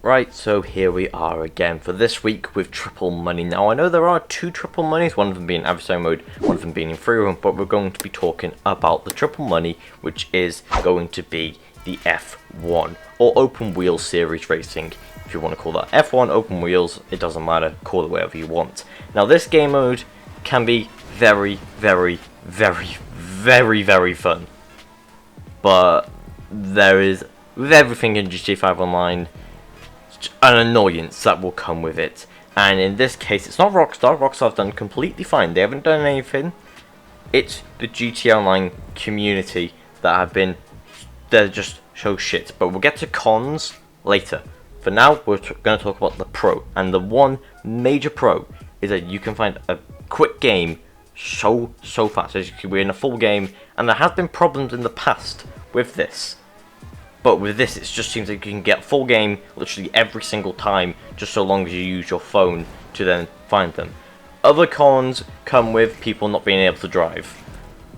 Right, so here we are again for this week with Triple Money. Now, I know there are two Triple Monies, one of them being adversary mode, one of them being in free roam, but we're going to be talking about the Triple Money, which is going to be the F1, or Open Wheel Series Racing, if you want to call that. F1, Open Wheels, it doesn't matter, call it whatever you want. Now, this game mode can be very, very, very, very, very fun, but there is, with everything in GTA 5 Online, an annoyance that will come with it. And in this case, it's not Rockstar. Rockstar have done completely fine. They haven't done anything. It's the GTA Online community that have been, they're just so shit. But we'll get to cons later. For now, we're going to talk about the pro. And the one major pro is that you can find a quick game so fast. As you can, we're in a full game, and there have been problems in the past with this. But with this, it just seems like you can get full game literally every single time, just so long as you use your phone to then find them. Other cons come with people not being able to drive,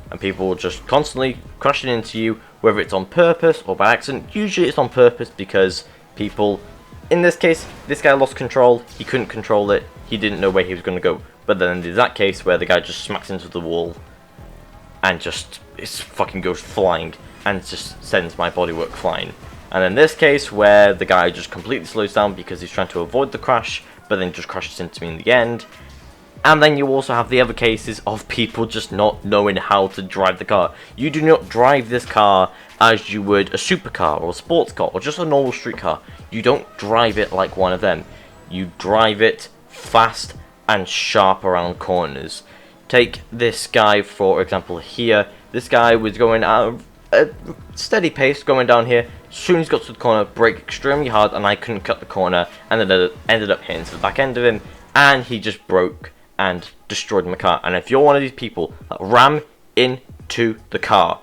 and people just constantly crashing into you, whether it's on purpose or by accident. Usually it's on purpose because people, in this case, this guy lost control, he couldn't control it, he didn't know where he was going to go. But then there's that case where the guy just smacks into the wall and just fucking goes flying and just sends my bodywork flying. And in this case, where the guy just completely slows down because he's trying to avoid the crash, but then just crashes into me in the end. And then you also have the other cases of people just not knowing how to drive the car. You do not drive this car as you would a supercar or a sports car or just a normal street car. You don't drive it like one of them. You drive it fast and sharp around corners. Take this guy for example here. This guy was going out a steady pace going down here. As soon as he got to the corner, brake extremely hard, and I couldn't cut the corner, and then ended up hitting to the back end of him, and he just broke and destroyed my car. And if you're one of these people that ram into the car,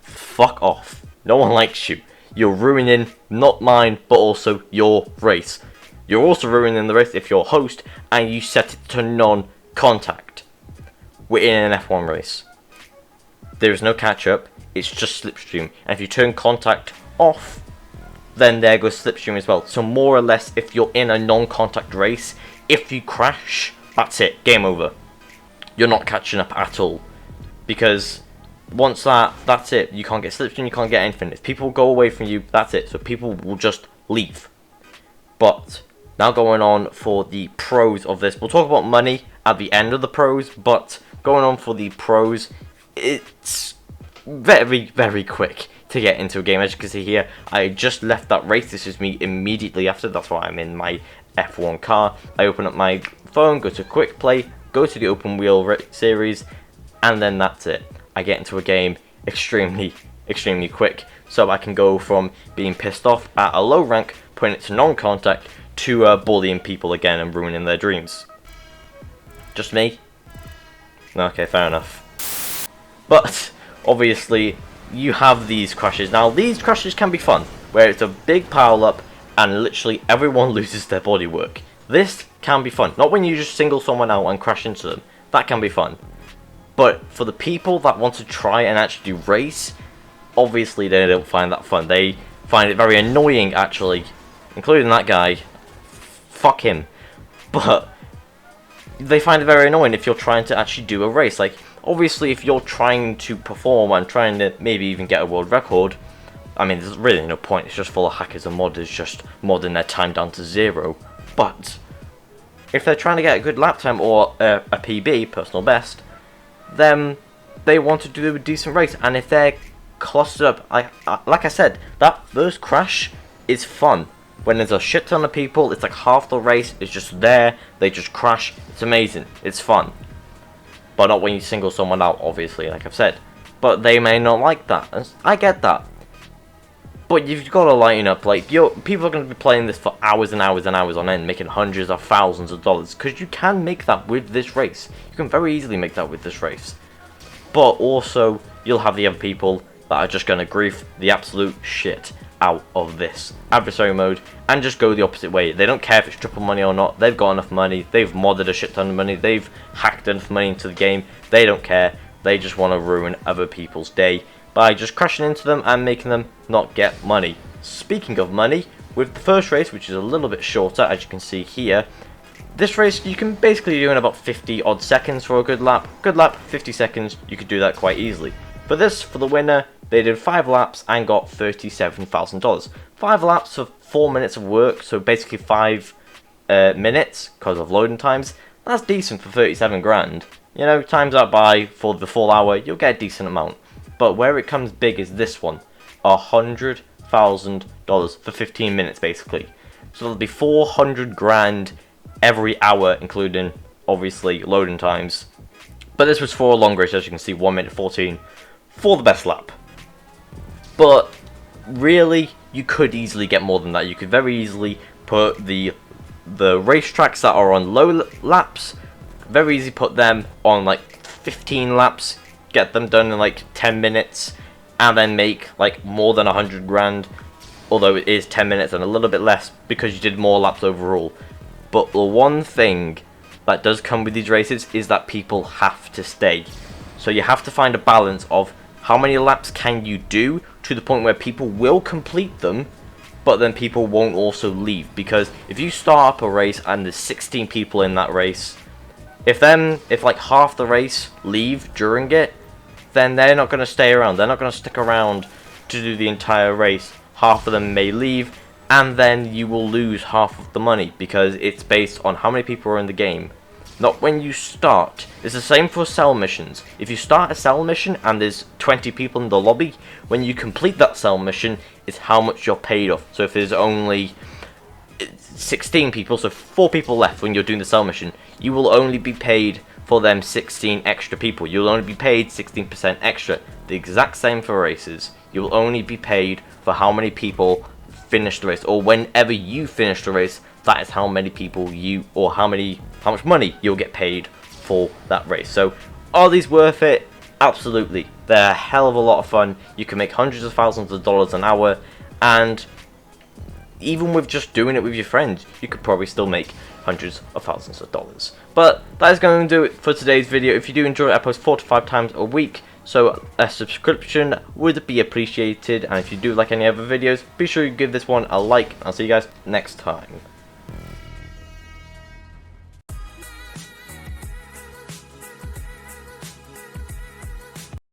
fuck off. No one likes you. You're ruining not mine, but also your race. You're also ruining the race if you're a host and you set it to non-contact. We're in an F1 race. There is no catch-up. It's just slipstream, and if you turn contact off, then there goes slipstream as well. So more or less, if you're in a non-contact race, if you crash, that's it, game over. You're not catching up at all, because once that's it. You can't get slipstream, you can't get anything. If people go away from you, that's it. So people will just leave. But now going on for the pros of this, we'll talk about money at the end of the pros, but going on for the pros, it's very, very quick to get into a game. As you can see here, I just left that race. This is me immediately after. That's why I'm in my F1 car. I open up my phone, go to quick play, go to the open wheel series, and then that's it. I get into a game extremely quick, so I can go from being pissed off at a low rank, putting it to non-contact, to bullying people again and ruining their dreams. Just me? Okay, fair enough. But obviously, you have these crashes. Now, these crashes can be fun, where it's a big pile up and literally everyone loses their bodywork. This can be fun. Not when you just single someone out and crash into them. That can be fun. But for the people that want to try and actually race, obviously they don't find that fun. They find it very annoying, actually. Including that guy. Fuck him. But they find it very annoying if you're trying to actually do a race. Like, obviously, if you're trying to perform and trying to maybe even get a world record, I mean, there's really no point. It's just full of hackers and modders just modding their time down to 0. But if they're trying to get a good lap time or a PB, personal best, then they want to do a decent race. And if they're clustered up, like I said, that first crash is fun. When there's a shit ton of people, it's like half the race is just there. They just crash. It's amazing. It's fun. But not when you single someone out, obviously, like I've said. But they may not like that. I get that. But you've got to lighten up. Like, people are going to be playing this for hours and hours and hours on end, making hundreds of thousands of dollars. Because you can make that with this race. You can very easily make that with this race. But also, you'll have the other people that are just going to grief the absolute shit out of this adversary mode and just go the opposite way. They don't care if it's triple money or not. They've got enough money. They've modded a shit ton of money. They've hacked enough money into the game. They don't care. They just want to ruin other people's day by just crashing into them and making them not get money. Speaking of money, with the first race, which is a little bit shorter, as you can see here, this race you can basically do in about 50 odd seconds for a good lap. Good lap, 50 seconds, you could do that quite easily. For this, for the winner, they did 5 laps and got $37,000. 5 laps for 4 minutes of work, so basically 5 minutes because of loading times. That's decent for 37 grand. You know, times that by for the full hour, you'll get a decent amount. But where it comes big is this one, $100,000 for 15 minutes basically. So there'll be 400 grand every hour, including obviously loading times. But this was for a long race, as you can see, 1 minute 14 for the best lap. But really, you could easily get more than that. You could very easily put the racetracks that are on low laps, very easy put them on like 15 laps, get them done in like 10 minutes, and then make like more than 100 grand, although it is 10 minutes and a little bit less because you did more laps overall. But the one thing that does come with these races is that people have to stay. So you have to find a balance of how many laps can you do to the point where people will complete them, but then people won't also leave. Because if you start up a race and there's 16 people in that race, if like half the race leave during it, then they're not going to stay around. They're not going to stick around to do the entire race. Half of them may leave, and then you will lose half of the money because it's based on how many people are in the game, not when you start. It's the same for cell missions. If you start a cell mission and there's 20 people in the lobby, when you complete that cell mission, it's how much you're paid off. So if there's only 16 people, so 4 people left when you're doing the cell mission, you will only be paid for them 16 extra people. You'll only be paid 16% extra. The exact same for races. You'll only be paid for how many people finish the race, or whenever you finish the race, that is how many people you, or how much money you'll get paid for that race. So are these worth it? Absolutely. They're a hell of a lot of fun. You can make hundreds of thousands of dollars an hour, and even with just doing it with your friends, you could probably still make hundreds of thousands of dollars. But that is going to do it for today's video. If you do enjoy it, I post 4 to 5 times a week, so a subscription would be appreciated. And if you do like any other videos, be sure you give this one a like. I'll see you guys next time.